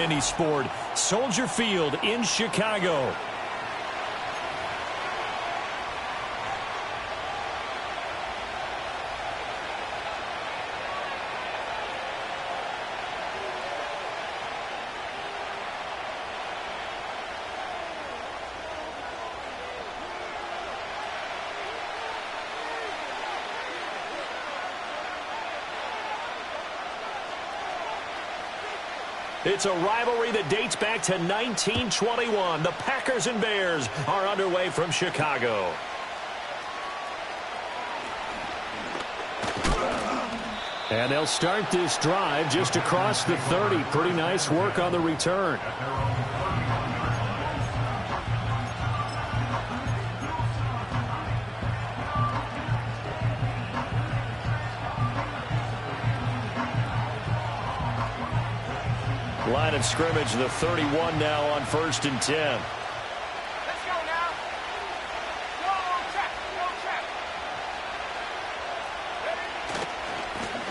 any sport. Soldier Field in Chicago. It's a rivalry that dates back to 1921. The Packers and Bears are underway from Chicago. And they'll start this drive just across the 30. Pretty nice work on the return. Line of scrimmage, the 31 now on 1st and 10. Let's go now. Go check.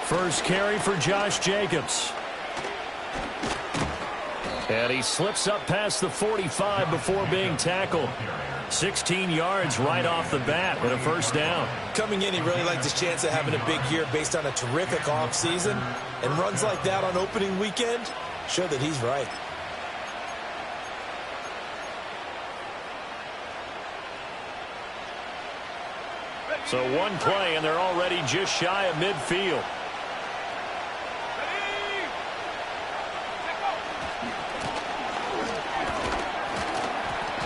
First carry for Josh Jacobs. And he slips up past the 45 before being tackled. 16 yards right off the bat and a first down. Coming in, he really liked his chance of having a big year based on a terrific offseason. And runs like that on opening weekend show that he's right. So one play, and they're already just shy of midfield.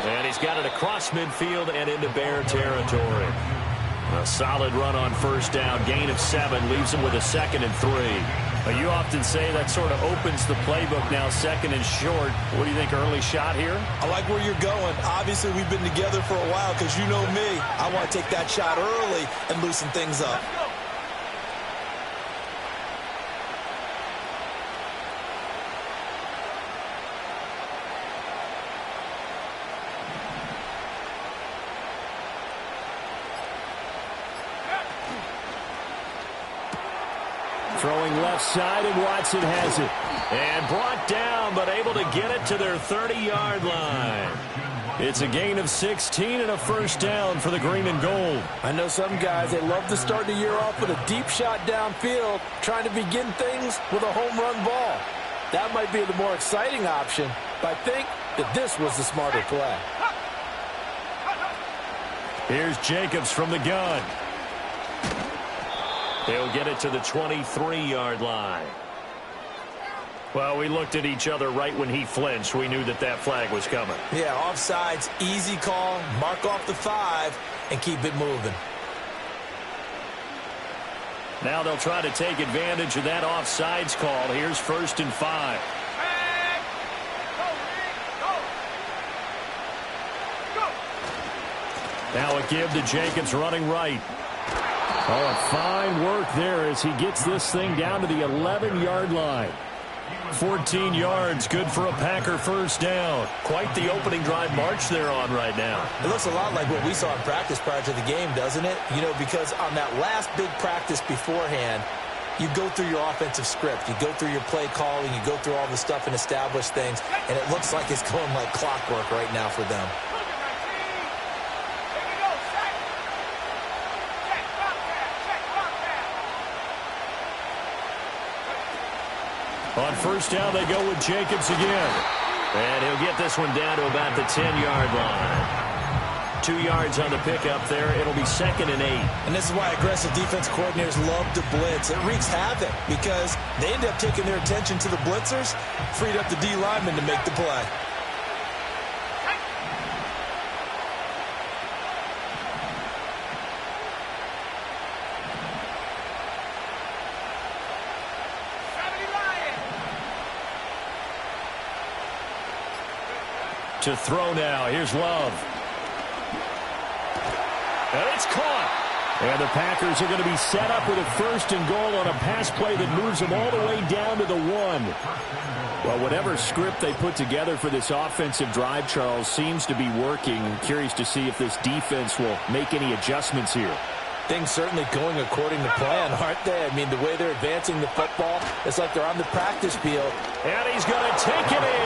And he's got it across midfield and into Bear territory. A solid run on first down. Gain of 7 leaves him with a 2nd and 3. You often say that sort of opens the playbook now, 2nd and short. What do you think, early shot here? I like where you're going. Obviously, we've been together for a while because you know me. I want to take that shot early and loosen things up. Throwing left side, and Watson has it. And brought down, but able to get it to their 30-yard line. It's a gain of 16 and a first down for the green and gold. I know some guys, they love to start the year off with a deep shot downfield, trying to begin things with a home run ball. That might be the more exciting option, but I think that this was the smarter play. Here's Jacobs from the gun. They'll get it to the 23-yard line. Well, we looked at each other right when he flinched. We knew that that flag was coming. Yeah, offsides, easy call, mark off the 5, and keep it moving. Now they'll try to take advantage of that offsides call. Here's 1st and 5. Now a give to Jacobs running right. Oh, fine work there as he gets this thing down to the 11-yard line. 14 yards, good for a Packer first down. Quite the opening drive march they're on right now. It looks a lot like what we saw in practice prior to the game, doesn't it? You know, because on that last big practice beforehand, you go through your offensive script. You go through your play calling. You go through all the stuff and establish things. And it looks like it's going like clockwork right now for them. On first down, they go with Jacobs again. And he'll get this one down to about the 10-yard line. 2 yards on the pickup there. It'll be 2nd and 8. And this is why aggressive defense coordinators love to blitz. It wreaks havoc because they end up taking their attention to the blitzers, freed up the D lineman to make the play. To throw now. Here's Love. And it's caught. And the Packers are going to be set up with a 1st and goal on a pass play that moves them all the way down to the 1. Well, whatever script they put together for this offensive drive, Charles, seems to be working. I'm curious to see if this defense will make any adjustments here. Things certainly going according to plan, aren't they? I mean, the way they're advancing the football, it's like they're on the practice field. And he's going to take it in.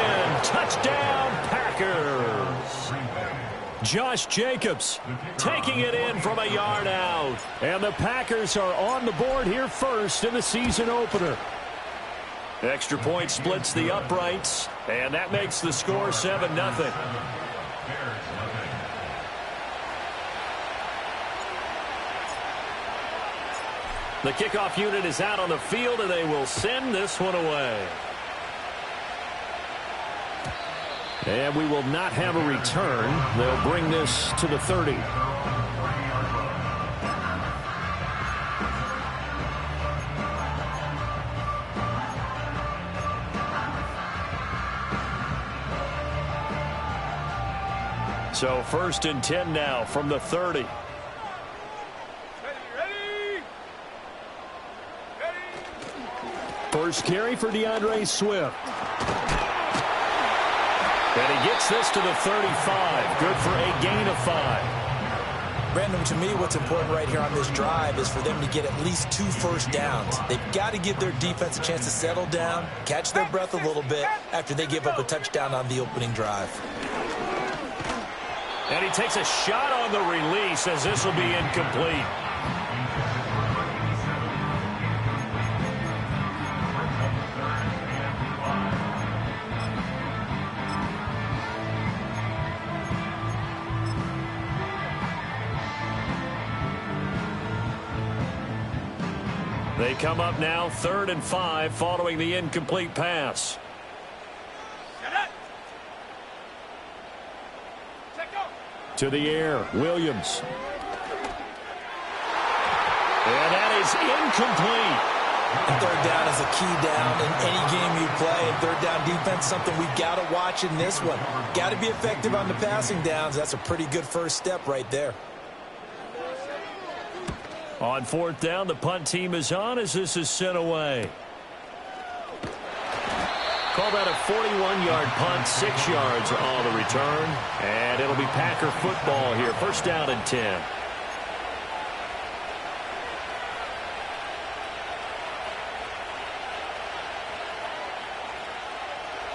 Josh Jacobs taking it in from a yard out. And the Packers are on the board here first in the season opener. Extra point splits the uprights, and that makes the score 7-0. The kickoff unit is out on the field, and they will send this one away. And we will not have a return. They'll bring this to the 30. So 1st and 10 now from the 30. First carry for DeAndre Swift. And he gets this to the 35. Good for a gain of 5. Brandon, to me, what's important right here on this drive is for them to get at least 2 first downs. They've got to give their defense a chance to settle down, catch their breath a little bit after they give up a touchdown on the opening drive. And he takes a shot on the release as this will be incomplete. They come up now 3rd and 5 following the incomplete pass. To the air, Williams. And that is incomplete. And 3rd down is a key down in any game you play. And 3rd down defense, something we've got to watch in this one. Got to be effective on the passing downs. That's a pretty good first step right there. On 4th down, the punt team is on as this is sent away. Call that a 41-yard punt, 6 yards on the return. And it'll be Packer football here. 1st down and 10.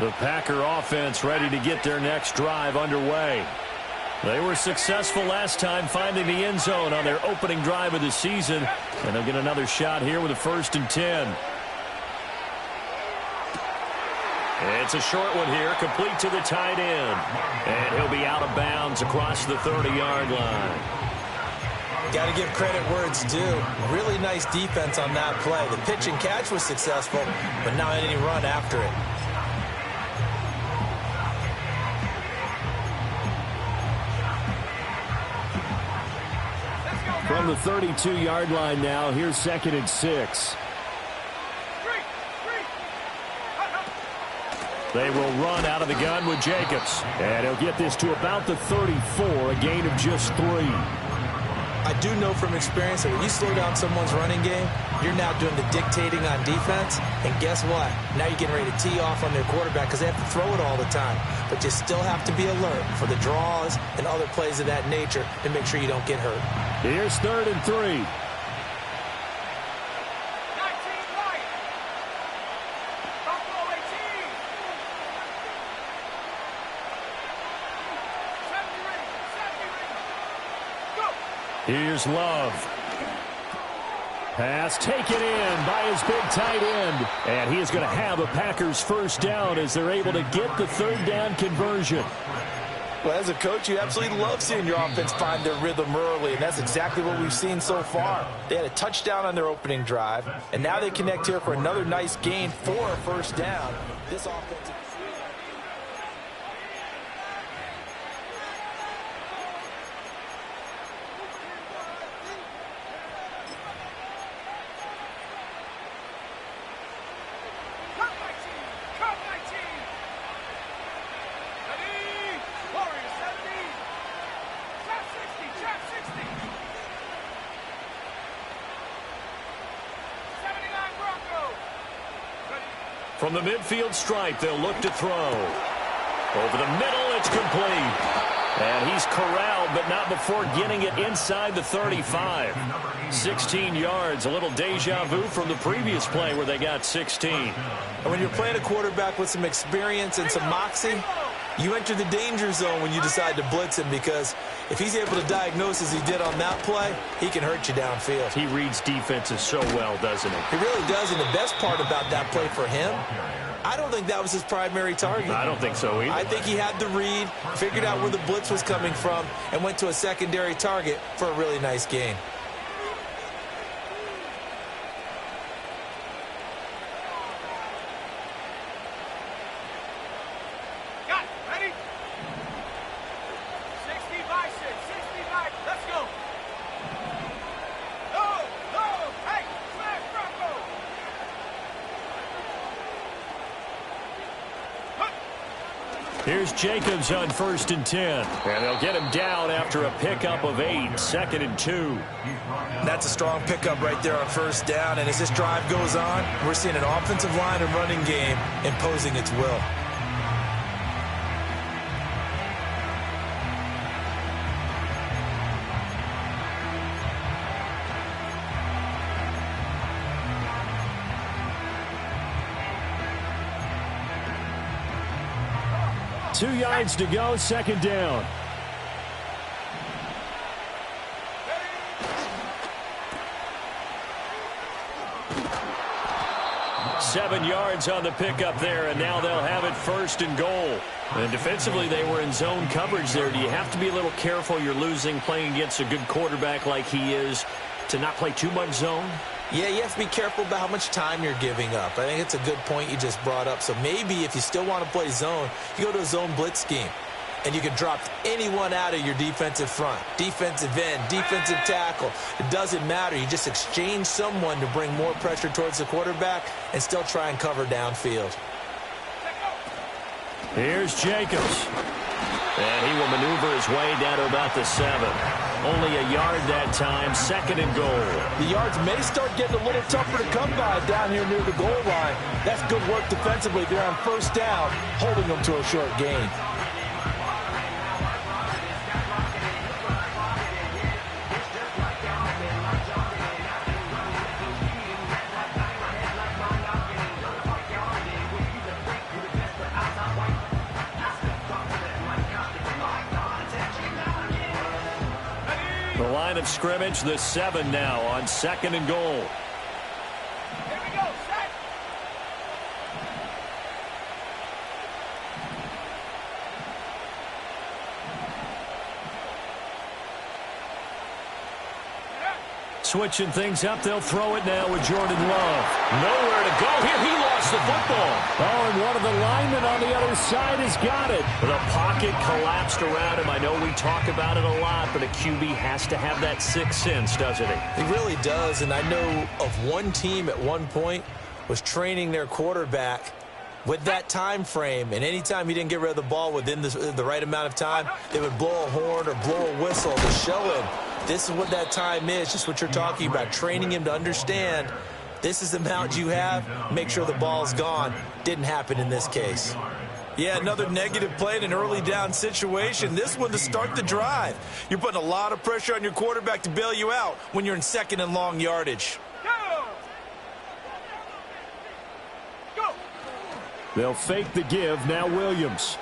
The Packer offense ready to get their next drive underway. They were successful last time finding the end zone on their opening drive of the season. And they'll get another shot here with a 1st and 10. It's a short one here, complete to the tight end. And he'll be out of bounds across the 30-yard line. Got to give credit where it's due. Really nice defense on that play. The pitch and catch was successful, but not any run after it. From the 32-yard line now, here's 2nd and 6. They will run out of the gun with Jacobs. And he'll get this to about the 34, a gain of just 3. I do know from experience that when you slow down someone's running game, you're now doing the dictating on defense. And guess what? Now you're getting ready to tee off on their quarterback because they have to throw it all the time. But you still have to be alert for the draws and other plays of that nature and make sure you don't get hurt. Here's 3rd and 3. Here's Love. Pass taken in by his big tight end. And he is going to have a Packers 1st down as they're able to get the 3rd down conversion. Well, as a coach, you absolutely love seeing your offense find their rhythm early, and that's exactly what we've seen so far. They had a touchdown on their opening drive, and now they connect here for another nice gain for a 1st down. This offense... From the midfield stripe, they'll look to throw. Over the middle, it's complete. And he's corralled, but not before getting it inside the 35. 16 yards, a little deja vu from the previous play where they got 16. And when you're playing a quarterback with some experience and some moxie, You enter the danger zone when you decide to blitz him, because if he's able to diagnose as he did on that play, he can hurt you downfield. He reads defenses so well, doesn't he? He really does, and the best part about that play for him, I don't think that was his primary target. I don't think so either. I think he had the read, figured out where the blitz was coming from, and went to a secondary target for a really nice gain. Got it. Ready? 60 by 6. 60 by. Let's go. Go. Hey, smash Bronco. Here's Jacobs on 1st and 10. And they'll get him down after a pickup of 8. 2nd and 2. That's a strong pickup right there on 1st down, and as this drive goes on, we're seeing an offensive line and running game imposing its will. Two yards to go, 2nd down. Seven yards on the pickup there, and now they'll have it 1st and goal. And defensively, they were in zone coverage there. Do you have to be a little careful? You're losing playing against a good quarterback like he is to not play too much zone? Yeah, you have to be careful about how much time you're giving up. I think it's a good point you just brought up. So maybe if you still want to play zone, you go to a zone blitz scheme. And you can drop anyone out of your defensive front, defensive end, defensive tackle. It doesn't matter. You just exchange someone to bring more pressure towards the quarterback and still try and cover downfield. Here's Jacobs. And he will maneuver his way down to about the 7. Only a yard that time, 2nd and goal. The yards may start getting a little tougher to come by down here near the goal line. That's good work defensively there on 1st down, holding them to a short gain. The line of scrimmage, the 7 now on 2nd and goal. Here we go. Set. Switching things up, they'll throw it now with Jordan Love. Nowhere to go here. He lost the football. Oh, and one of the linemen on the other side has got it. The pocket collapsed around him. I know we talk about it a lot, but a QB has to have that sixth sense, doesn't he? He really does, and I know of one team at one point was training their quarterback with that time frame, and anytime he didn't get rid of the ball within the right amount of time, they would blow a horn or blow a whistle to show him this is what that time is, just what you're talking about, training him to understand this is the amount you have, make sure the ball's gone. Didn't happen in this case. Yeah, another negative play in an early down situation. This one to start the drive. You're putting a lot of pressure on your quarterback to bail you out when you're in 2nd and long yardage. Go. They'll fake the give. Now Williams.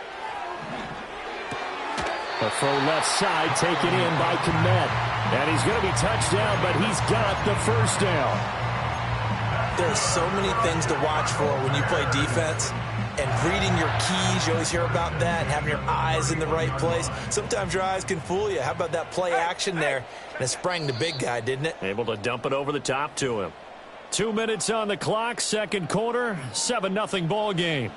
A throw left side taken in by Kmet. And he's going to be touched down, but he's got the 1st down. There are so many things to watch for when you play defense. And reading your keys, you always hear about that, and having your eyes in the right place. Sometimes your eyes can fool you. How about that play action there? And it sprang the big guy, didn't it? Able to dump it over the top to him. 2 minutes on the clock, 2nd quarter, 7-0 ball game.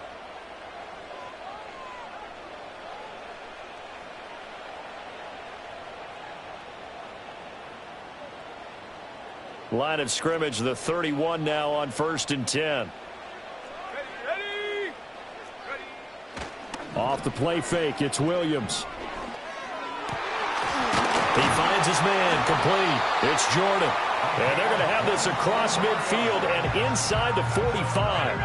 Line of scrimmage, the 31 now on 1st and 10. Ready. Off the play fake, it's Williams. He finds his man, complete. It's Jordan. And they're going to have this across midfield and inside the 45.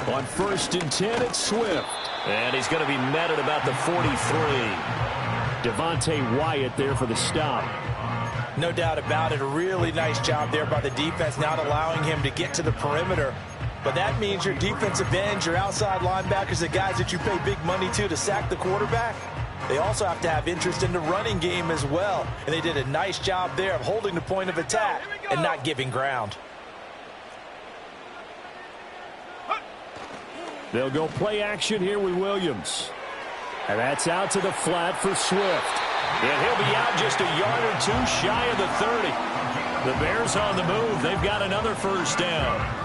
On 1st and 10, it's Swift. And he's going to be met at about the 43. Devontae Wyatt there for the stop. No doubt about it. A really nice job there by the defense, not allowing him to get to the perimeter But that means your defensive ends, your outside linebackers, the guys that you pay big money to sack the quarterback, they also have to have interest in the running game as well. And they did a nice job there of holding the point of attack and not giving ground. They'll go play action here with Williams. And that's out to the flat for Swift. And he'll be out just a yard or two shy of the 30. The Bears on the move. They've got another first down.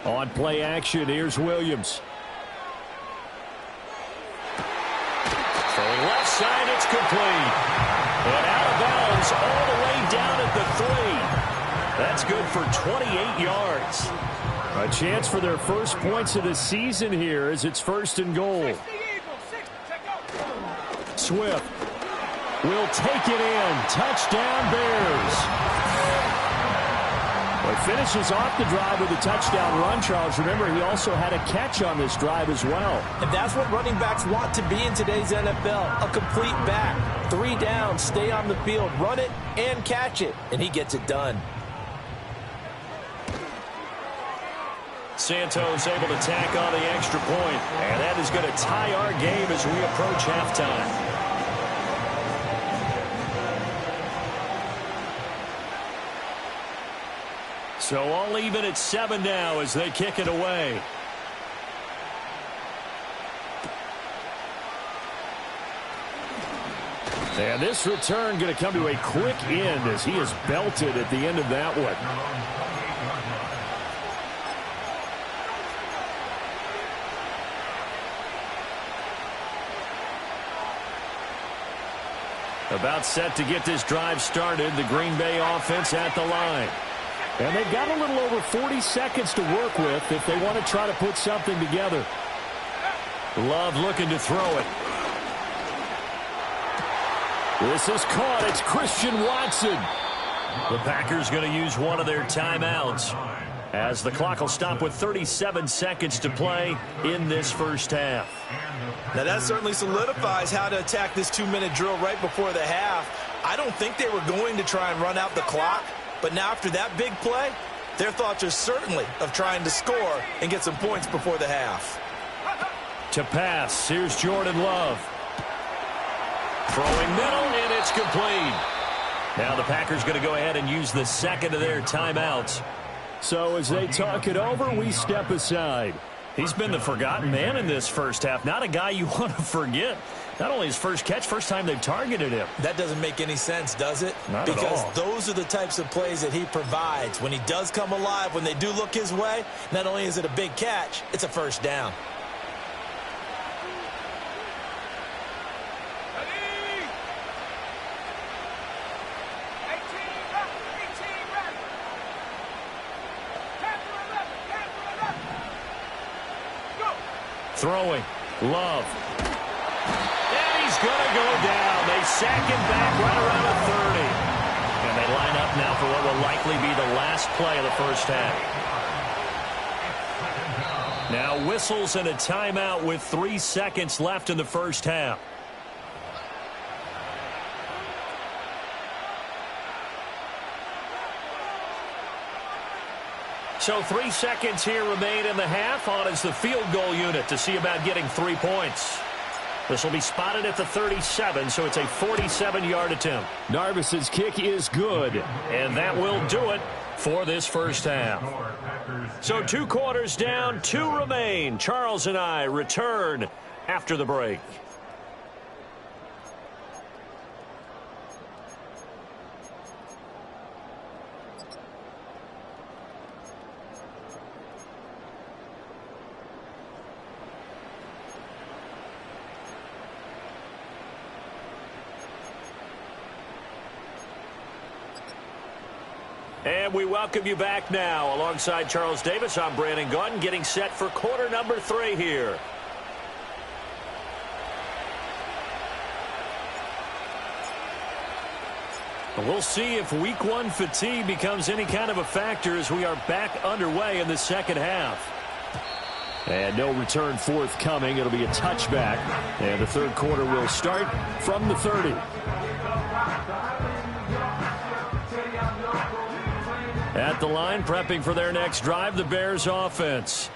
On play action, here's Williams. Throwing left side, it's complete. And out of bounds all the way down at the 3. That's good for 28 yards. A chance for their first points of the season here as it's first and goal. Swift will take it in. Touchdown, Bears. Well, he finishes off the drive with a touchdown run, Charles. Remember, he also had a catch on this drive as well. And that's what running backs want to be in today's NFL, a complete back. 3 down, stay on the field, run it, and catch it. And he gets it done. Santos able to tack on the extra point. And that is going to tie our game as we approach halftime. So all even at 7 now as they kick it away. And this return going to come to a quick end as he is belted at the end of that one. About set to get this drive started. The Green Bay offense at the line. And they've got a little over 40 seconds to work with if they want to try to put something together. Love looking to throw it. This is caught. It's Christian Watson. The Packers going to use one of their timeouts as the clock will stop with 37 seconds to play in this first half. Now that certainly solidifies how to attack this 2-minute drill right before the half. I don't think they were going to try and run out the clock. But now after that big play, their thoughts are certainly of trying to score and get some points before the half. To pass, here's Jordan Love. Throwing middle, and it's complete. Now the Packers going to go ahead and use the second of their timeouts. So as they talk it over, we step aside. He's been the forgotten man in this first half. Not a guy you want to forget. Not only his first catch, first time they've targeted him. That doesn't make any sense, does it? Not at all. Because those are the types of plays that he provides. When he does come alive, when they do look his way, not only is it a big catch, it's a first down. Throwing. Love. And he's going to go down. They sack him back right around the 30. And they line up now for what will likely be the last play of the first half. Now whistles and a timeout with 3 seconds left in the first half. So 3 seconds here remain in the half. On is the field goal unit to see about getting 3 points. This will be spotted at the 37, so it's a 47-yard attempt. Narvis's kick is good, and that will do it for this first half. So 2 quarters down, 2 remain. Charles and I return after the break. And we welcome you back now. Alongside Charles Davis, I'm Brandon Gaudin, getting set for quarter number 3 here. We'll see if week 1 fatigue becomes any kind of a factor as we are back underway in the second half. And no return forthcoming. It'll be a touchback. And the third quarter will start from the 30. At the line, prepping for their next drive, the Bears offense.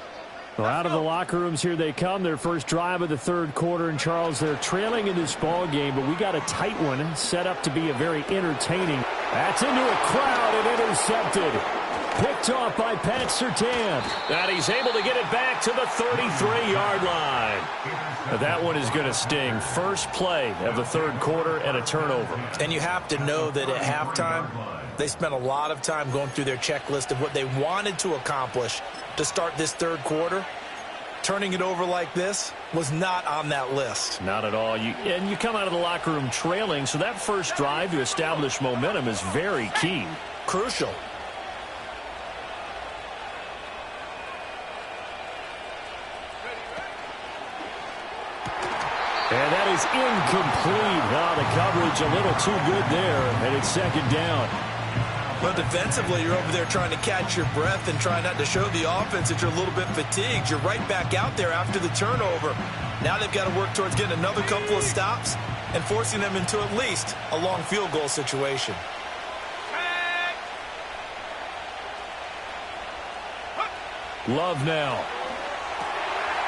Well, out of the locker rooms here they come. Their first drive of the third quarter. And, Charles, they're trailing in this ball game, but we got a tight one set up to be a very entertaining. That's into a crowd and intercepted. Picked off by Pat Surtain. And he's able to get it back to the 33-yard line. That one is going to sting. First play of the third quarter and a turnover. And you have to know that at halftime, they spent a lot of time going through their checklist of what they wanted to accomplish to start this third quarter. Turning it over like this was not on that list. Not at all. And you come out of the locker room trailing, so that first drive to establish momentum is very key. Crucial. And that is incomplete. Oh, the coverage a little too good there, and it's second down. But defensively, you're over there trying to catch your breath and try not to show the offense that you're a little bit fatigued. You're right back out there after the turnover. Now they've got to work towards getting another couple of stops and forcing them into at least a long field goal situation. Love now.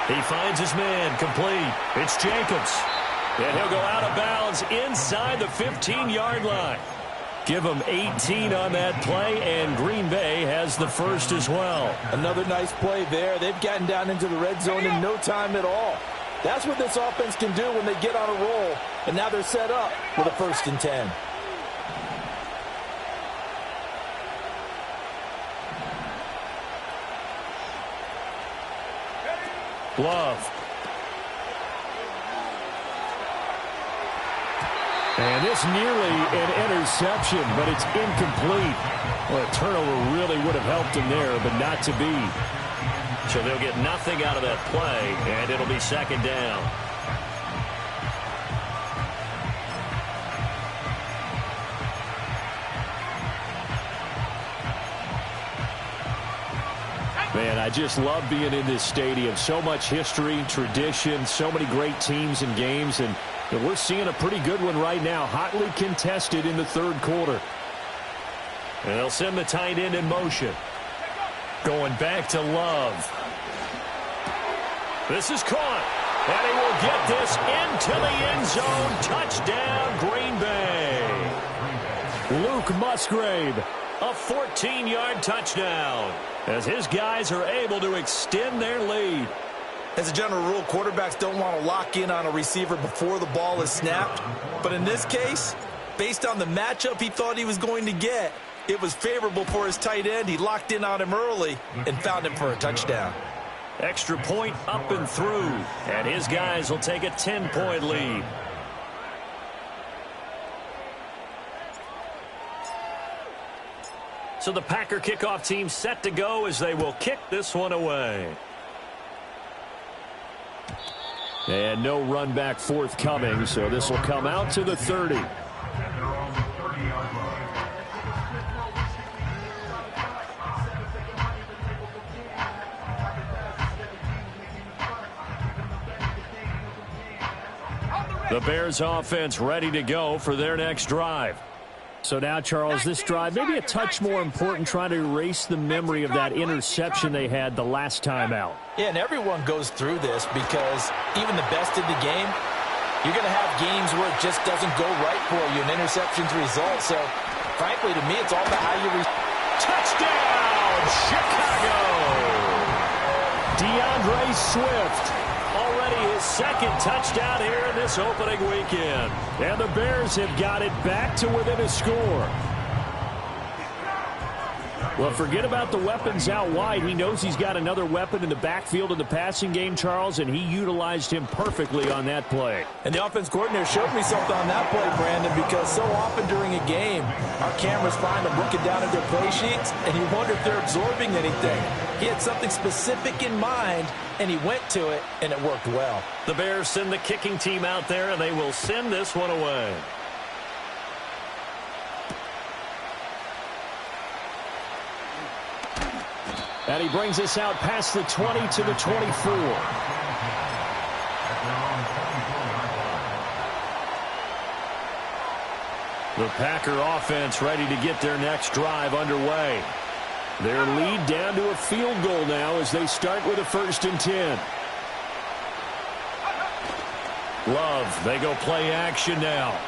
He finds his man, complete. It's Jacobs. And he'll go out of bounds inside the 15-yard line. Give him 18 on that play, and Green Bay has the first as well. Another nice play there. They've gotten down into the red zone in no time at all. That's what this offense can do when they get on a roll. And now they're set up with a 1st and 10. Love. And this nearly an interception, but it's incomplete. Well, a turnover really would have helped him there, but not to be. So they'll get nothing out of that play, and it'll be second down. Man, I just love being in this stadium. So much history, tradition, so many great teams and games, and we're seeing a pretty good one right now, hotly contested in the third quarter. And they'll send the tight end in motion. Going back to Love. This is caught, and he will get this into the end zone. Touchdown, Green Bay. Luke Musgrave, a 14-yard touchdown, as his guys are able to extend their lead. As a general rule, quarterbacks don't want to lock in on a receiver before the ball is snapped. But in this case, based on the matchup he thought he was going to get, it was favorable for his tight end. He locked in on him early and found him for a touchdown. Extra point up and through, and his guys will take a 10-point lead. So the Packer kickoff team set to go as they will kick this one away. And no run back forthcoming, so this will come out to the 30. The Bears offense ready to go for their next drive. So now, Charles, this drive maybe a touch more important, trying to erase the memory of that interception they had the last time out. Yeah, and everyone goes through this because even the best in the game, you're going to have games where it just doesn't go right for you, and interceptions result. So, frankly, to me, it's all about how you touchdown, Chicago! DeAndre Swift. Already his second touchdown here in this opening weekend. And the Bears have got it back to within a score. Well, forget about the weapons out wide. He knows he's got another weapon in the backfield in the passing game, Charles, and he utilized him perfectly on that play. And the offense coordinator showed me something on that play, Brandon, because so often during a game, our cameras find them looking down at their play sheets, and you wonder if they're absorbing anything. He had something specific in mind, and he went to it, and it worked well. The Bears send the kicking team out there, and they will send this one away. And he brings us out past the 20 to the 24. The Packer offense ready to get their next drive underway. Their lead down to a field goal now as they start with a 1st and 10. Love, they go play action now.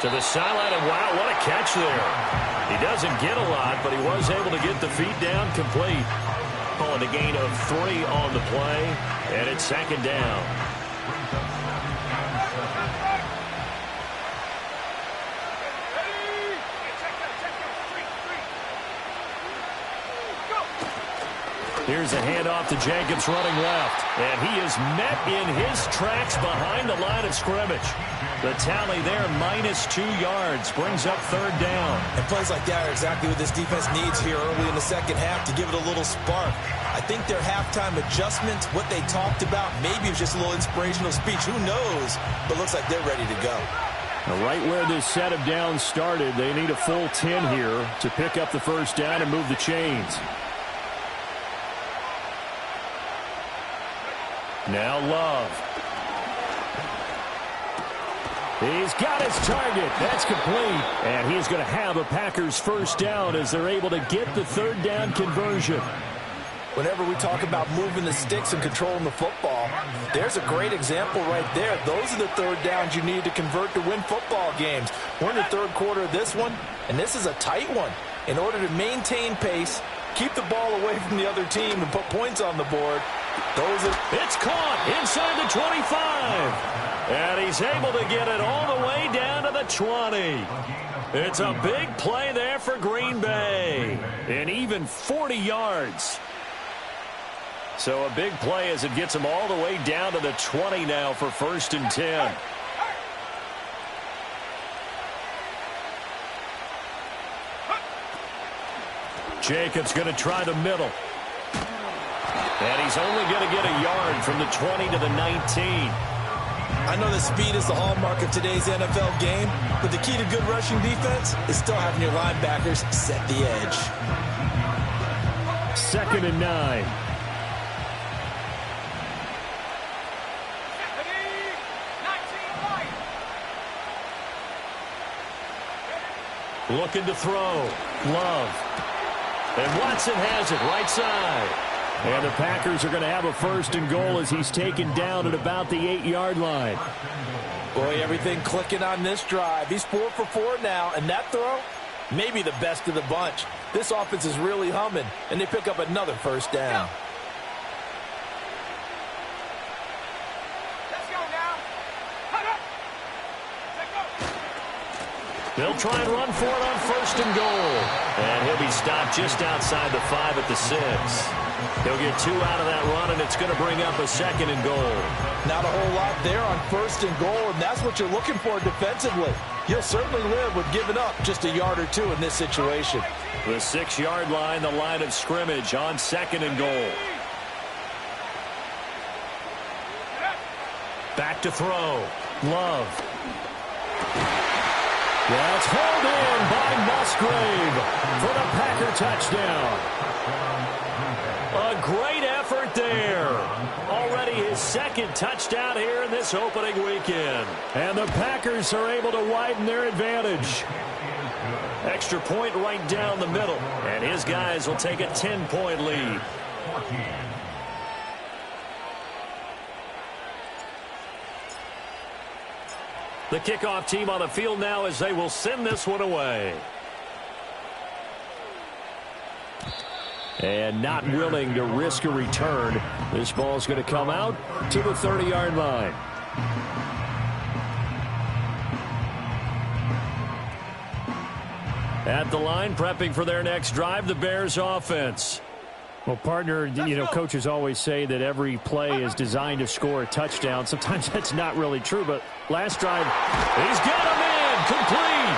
To the sideline, and wow, what a catch there. He doesn't get a lot, but he was able to get the feet down complete. Calling a gain of 3 on the play, and it's 2nd down. Here's a handoff to Jacobs running left. And he is met in his tracks behind the line of scrimmage. The tally there, -2 yards, brings up 3rd down. And plays like that are exactly what this defense needs here early in the second half to give it a little spark. I think their halftime adjustments, what they talked about, maybe it was just a little inspirational speech. Who knows? But looks like they're ready to go. Right where this set of downs started, they need a full 10 here to pick up the 1st down and move the chains. Now Love. He's got his target. That's complete. And he's going to have a Packers 1st down as they're able to get the 3rd down conversion. Whenever we talk about moving the sticks and controlling the football, there's a great example right there. Those are the 3rd downs you need to convert to win football games. We're in the 3rd quarter of this one, and this is a tight one. In order to maintain pace, keep the ball away from the other team, and put points on the board, it's caught inside the 25. And he's able to get it all the way down to the 20. It's a big play there for Green Bay. And even 40 yards. So a big play as it gets him all the way down to the 20 now for 1st and 10. Jacobs going to try the middle. And he's only going to get a yard from the 20 to the 19. I know that speed is the hallmark of today's NFL game, but the key to good rushing defense is still having your linebackers set the edge. 2nd and 9. Looking to throw. Love. And Watson has it right side. And the Packers are going to have a 1st and goal as he's taken down at about the 8-yard line. Boy, everything clicking on this drive. He's 4 for 4 now, and that throw, maybe the best of the bunch. This offense is really humming, and they pick up another 1st down. Let's go now. Cut up. Let's go. They'll try and run for it on 1st and goal. And he'll be stopped just outside the 5 at the 6. He'll get 2 out of that run, and it's going to bring up a 2nd and goal. Not a whole lot there on 1st and goal, and that's what you're looking for defensively. You'll certainly live with giving up just a yard or 2 in this situation. The 6-yard line, the line of scrimmage on 2nd and goal. Back to throw. Love. That's hauled in by Musgrave for the Packer touchdown. A great effort there. Already his 2nd touchdown here in this opening weekend. And the Packers are able to widen their advantage. Extra point right down the middle. And his guys will take a 10-point lead. The kickoff team on the field now as they will send this one away. And not willing to risk a return. This ball's going to come out to the 30-yard line. At the line, prepping for their next drive, the Bears offense. Well, partner, coaches always say that every play is designed to score a touchdown. Sometimes that's not really true, but last drive, he's got him in, complete.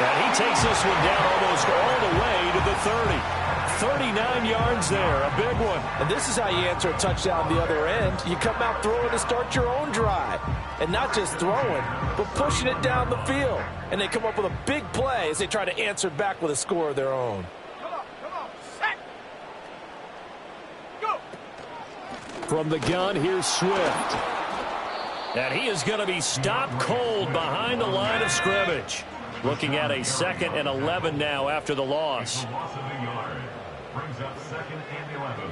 And he takes this one down almost all the way to the 30. 39 yards there, a big one. And this is how you answer a touchdown the other end. You come out throwing to start your own drive. And not just throwing, but pushing it down the field. And they come up with a big play as they try to answer back with a score of their own. Come on, set. From the gun, here's Swift. And he is going to be stopped cold behind the line of scrimmage. Looking at a 2nd and 11 now after the loss. Brings up 2nd and 11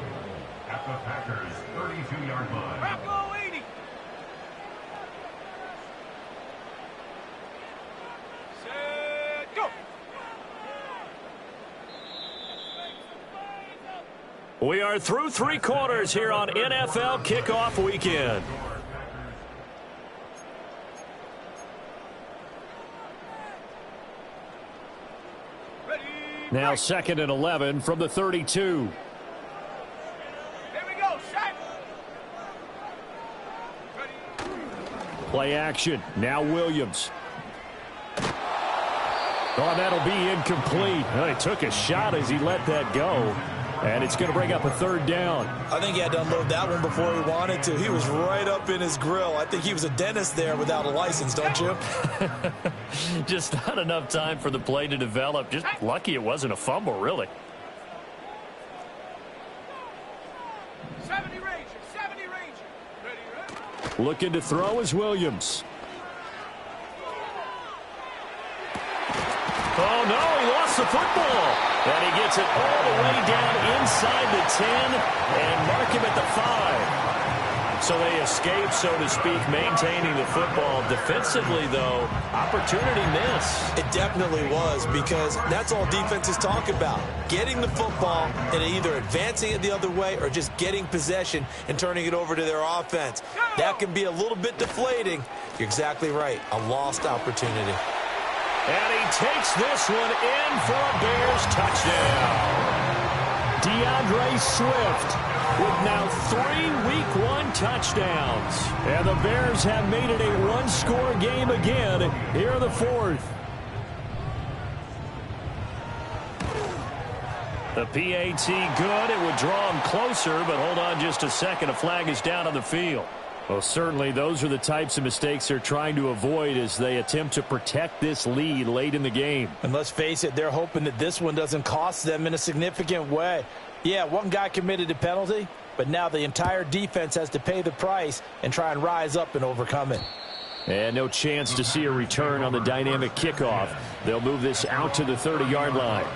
at the Packers' 32-yard line. Bravo 80. Set, go. We are through 3 quarters here on NFL Kickoff Weekend. Now 2nd and 11 from the 32. Here we go, shot. Play action. Now Williams. Oh, that'll be incomplete. Well, he took a shot as he let that go. And it's going to bring up a 3rd down. I think he had to unload that one before he wanted to. He was right up in his grill. I think he was a dentist there without a license, don't you? Just not enough time for the play to develop. Just lucky it wasn't a fumble, really. 70 Ranger, 70 Ranger. Ready. Looking to throw is Williams. Oh, no, he lost the football. And he gets it all the way down inside the 10 and mark him at the 5. So they escape, so to speak, maintaining the football. Defensively, though, opportunity miss. It definitely was, because that's all defenses talk about. Getting the football and either advancing it the other way or just getting possession and turning it over to their offense. That can be a little bit deflating. You're exactly right. A lost opportunity. And he takes this one in for a Bears touchdown. DeAndre Swift with now 3 Week 1 touchdowns. And the Bears have made it a 1-score game again here in the 4th. The PAT good. It would draw him closer, but hold on just a second. A flag is down on the field. Well, certainly those are the types of mistakes they're trying to avoid as they attempt to protect this lead late in the game. And let's face it, they're hoping that this one doesn't cost them in a significant way. Yeah, one guy committed a penalty, but now the entire defense has to pay the price and try and rise up and overcome it. And no chance to see a return on the dynamic kickoff. They'll move this out to the 30-yard line.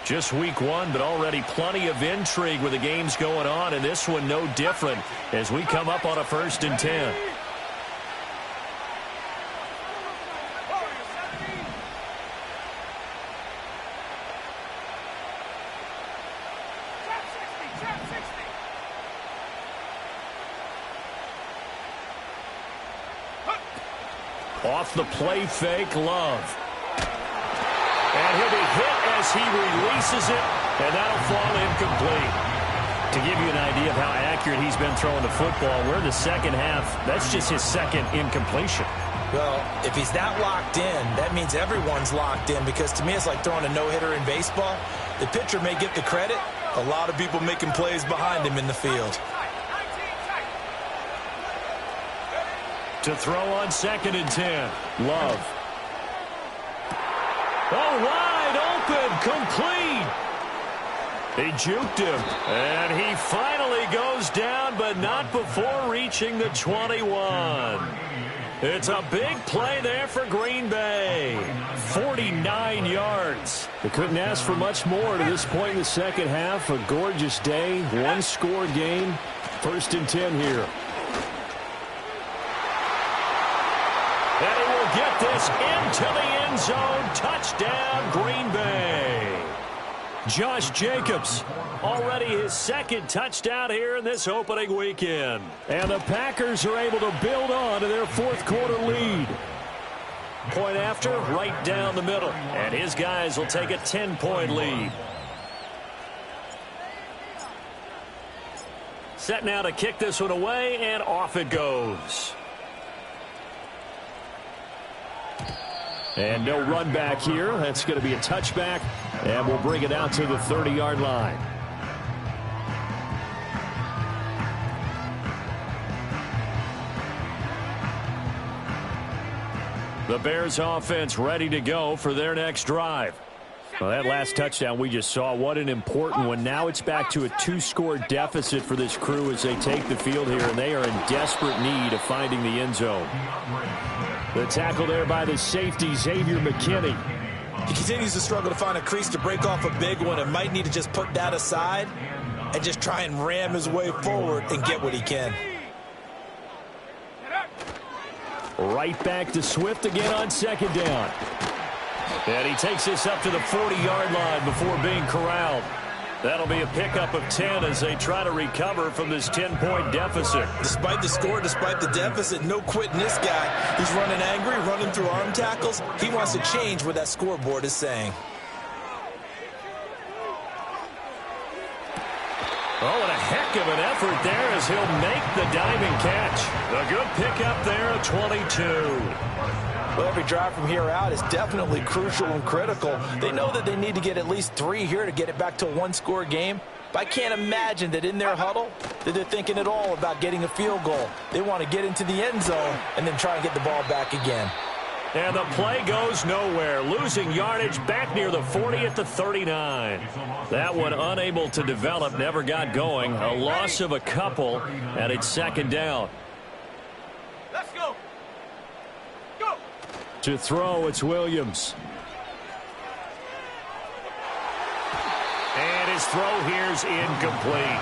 Just Week 1, but already plenty of intrigue with the games going on, and this one no different as we come up on a 1st and 10. Off the play fake, Love. And he'll be hit as he releases it, and that'll fall incomplete. To give you an idea of how accurate he's been throwing the football, we're in the 2nd half. That's just his 2nd incompletion. Well, if he's that locked in, that means everyone's locked in, because to me it's like throwing a no-hitter in baseball. The pitcher may get the credit. A lot of people making plays behind him in the field. To throw on 2nd and 10, Love. Oh, wide open, complete. He juked him, and he finally goes down, but not before reaching the 21. It's a big play there for Green Bay. 49 yards. They couldn't ask for much more to this point in the 2nd half. A gorgeous day, 1-score game. 1st and 10 here. And he will get this into the end zone. Touchdown, Green Bay. Josh Jacobs, already his 2nd touchdown here in this opening weekend. And the Packers are able to build on to their 4th quarter lead. Point after, right down the middle. And his guys will take a 10-point lead. Set now to kick this one away, and off it goes. And no run back here. That's going to be a touchback, and we'll bring it out to the 30-yard line. The Bears offense ready to go for their next drive. Well, that last touchdown we just saw, what an important one. Now it's back to a 2-score deficit for this crew as they take the field here, and they are in desperate need of finding the end zone. The tackle there by the safety, Xavier McKinney. He continues to struggle to find a crease to break off a big one and might need to just put that aside and just try and ram his way forward and get what he can. Right back to Swift again on second down. And he takes this up to the 40-yard line before being corralled. That'll be a pickup of 10 as they try to recover from this 10-point deficit. Despite the score, despite the deficit, no quitting this guy. He's running angry, running through arm tackles. He wants to change what that scoreboard is saying. Oh, and a heck of an effort there as he'll make the diving catch. A good pickup there at 22. Well, every drive from here out is definitely crucial and critical. They know that they need to get at least 3 here to get it back to a 1-score game. But I can't imagine that in their huddle that they're thinking at all about getting a field goal. They want to get into the end zone and then try and get the ball back again. And the play goes nowhere. Losing yardage back near the 40 at the 39. That one unable to develop, never got going. A loss of a couple, and it's second down. Let's go. Go. To throw, it's Williams. And his throw here's incomplete.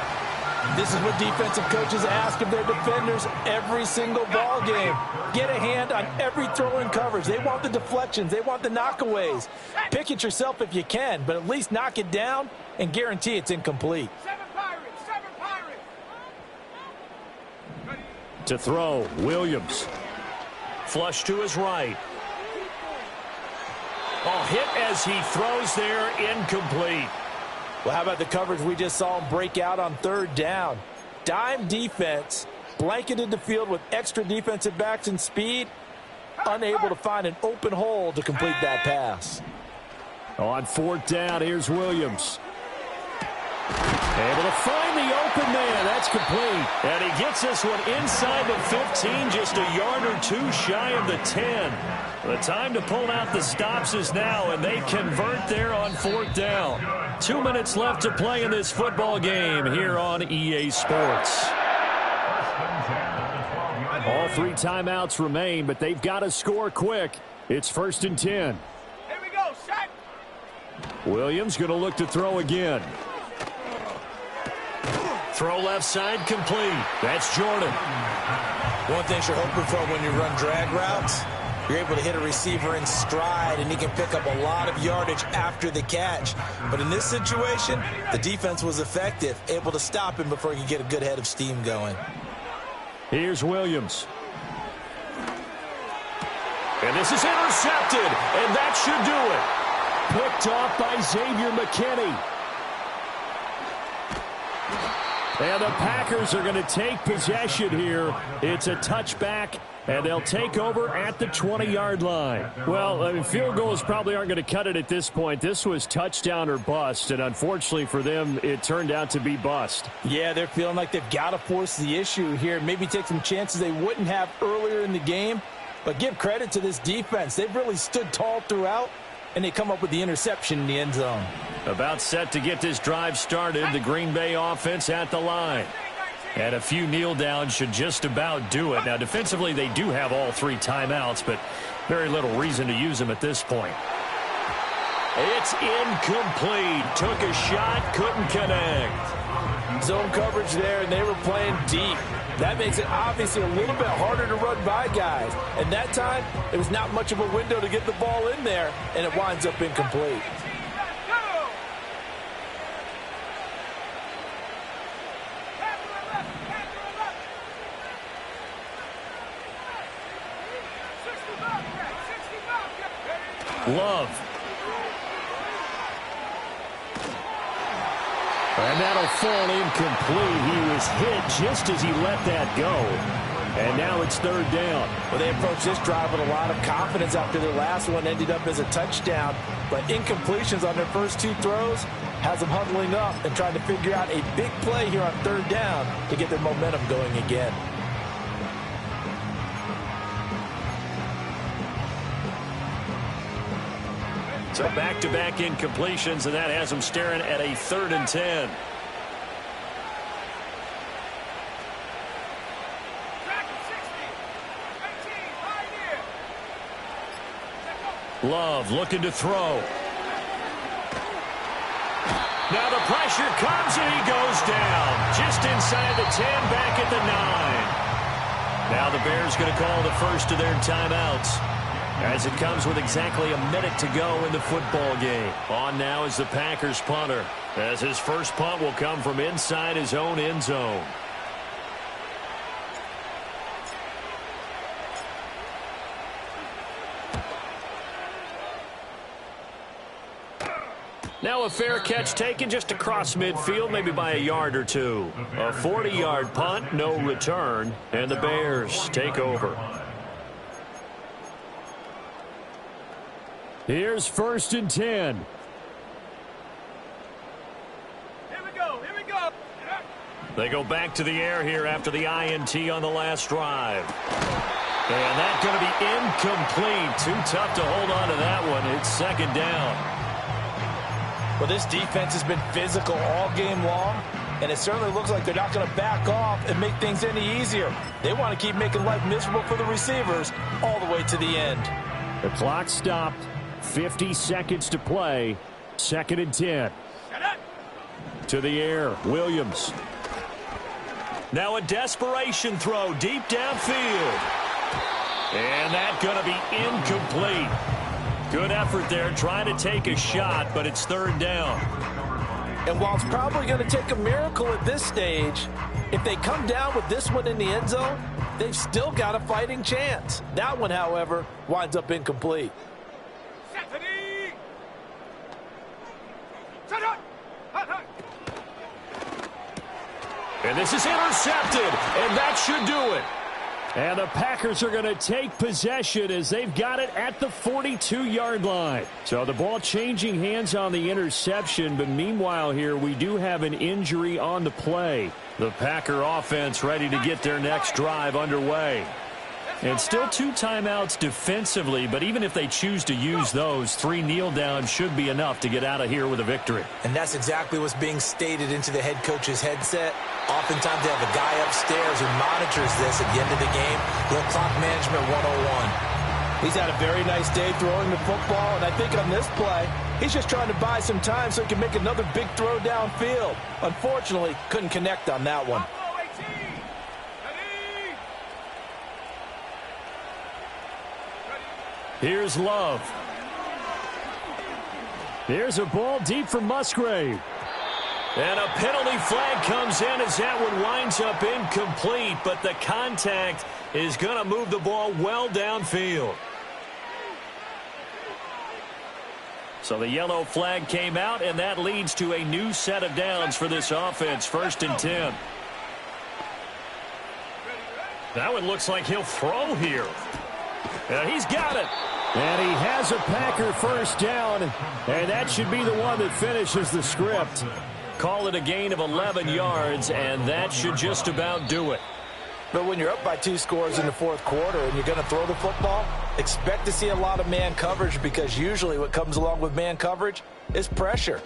This is what defensive coaches ask of their defenders every single ball game. Get a hand on every throw in coverage. They want the deflections. They want the knockaways. Pick it yourself if you can, but at least knock it down and guarantee it's incomplete. 7 Pirates, 7 Pirates. To throw, Williams. Flush to his right. Oh, hit as he throws there, incomplete. Well, how about the coverage we just saw him break out on third down? Dime defense, blanketed the field with extra defensive backs and speed, unable to find an open hole to complete that pass. On fourth down, here's Williams. Able to find the open man. That's complete. And he gets this one inside the 15, just a yard or two shy of the 10. The time to pull out the stops is now, and they convert there on fourth down. 2 minutes left to play in this football game here on EA Sports. All 3 timeouts remain, but they've got to score quick. It's 1st and 10. Here we go, shot. Williams going to look to throw again. Throw left side complete. That's Jordan. One thing you're hoping for when you run drag routes, you're able to hit a receiver in stride, and he can pick up a lot of yardage after the catch. But in this situation, the defense was effective, able to stop him before he could get a good head of steam going. Here's Williams. And this is intercepted, and that should do it. Picked off by Xavier McKinney. And the Packers are going to take possession here. It's a touchback, and they'll take over at the 20-yard line. Well, I mean, field goals probably aren't going to cut it at this point. This was touchdown or bust, and unfortunately for them, it turned out to be bust. Yeah, they're feeling like they've got to force the issue here, maybe take some chances they wouldn't have earlier in the game. But give credit to this defense. They've really stood tall throughout, and they come up with the interception in the end zone. About set to get this drive started, the Green Bay offense at the line. And a few kneel downs should just about do it. Now, defensively, they do have all 3 timeouts, but very little reason to use them at this point. It's incomplete. Took a shot, couldn't connect. Zone coverage there, and they were playing deep. That makes it obviously a little bit harder to run by guys. And that time, there was not much of a window to get the ball in there, and it winds up incomplete. Love. And that'll fall incomplete. He was hit just as he let that go. And now it's third down. Well, they approached this drive with a lot of confidence after their last one ended up as a touchdown. But incompletions on their first 2 throws has them huddling up and trying to figure out a big play here on third down to get their momentum going again. So back-to-back incompletions, and that has them staring at a 3rd and 10. Love looking to throw. Now the pressure comes, and he goes down. Just inside the 10, back at the 9. Now the Bears going to call the first of their timeouts, as it comes with exactly a minute to go in the football game. On now is the Packers punter, as his first punt will come from inside his own end zone. Now a fair catch taken just across midfield, maybe by a yard or two. A 40-yard punt, no return, and the Bears take over. Here's 1st and 10. Here we go. They go back to the air here after the INT on the last drive. And that's going to be incomplete. Too tough to hold on to that one. It's 2nd down. Well, this defense has been physical all game long, and it certainly looks like they're not going to back off and make things any easier. They want to keep making life miserable for the receivers all the way to the end. The clock stopped. 50 seconds to play. 2nd and 10. To the air, Williams. Now a desperation throw deep downfield. And that's going to be incomplete. Good effort there, trying to take a shot, but it's 3rd down. And while it's probably going to take a miracle at this stage, if they come down with this one in the end zone, they've still got a fighting chance. That one, however, winds up incomplete. And this is intercepted, and that should do it. And the Packers are going to take possession as they've got it at the 42-yard line. So the ball changing hands on the interception, but meanwhile here we do have an injury on the play. The Packer offense ready to get their next drive underway. And still 2 timeouts defensively, but even if they choose to use those, 3 kneel downs should be enough to get out of here with a victory. And that's exactly what's being stated into the head coach's headset. Oftentimes they have a guy upstairs who monitors this at the end of the game. Little clock management 101. He's had a very nice day throwing the football, and I think on this play, he's just trying to buy some time so he can make another big throw downfield. Unfortunately, couldn't connect on that one. Here's Love. Here's a ball deep from Musgrave. And a penalty flag comes in as that one winds up incomplete, but the contact is going to move the ball well downfield. So the yellow flag came out, and that leads to a new set of downs for this offense. 1st and 10. That one looks like he'll throw here. And he's got it. And he has a Packer 1st down, and that should be the one that finishes the script. Call it a gain of 11 yards, and that should just about do it. But when you're up by 2 scores in the 4th quarter and you're going to throw the football, expect to see a lot of man coverage, because usually what comes along with man coverage is pressure.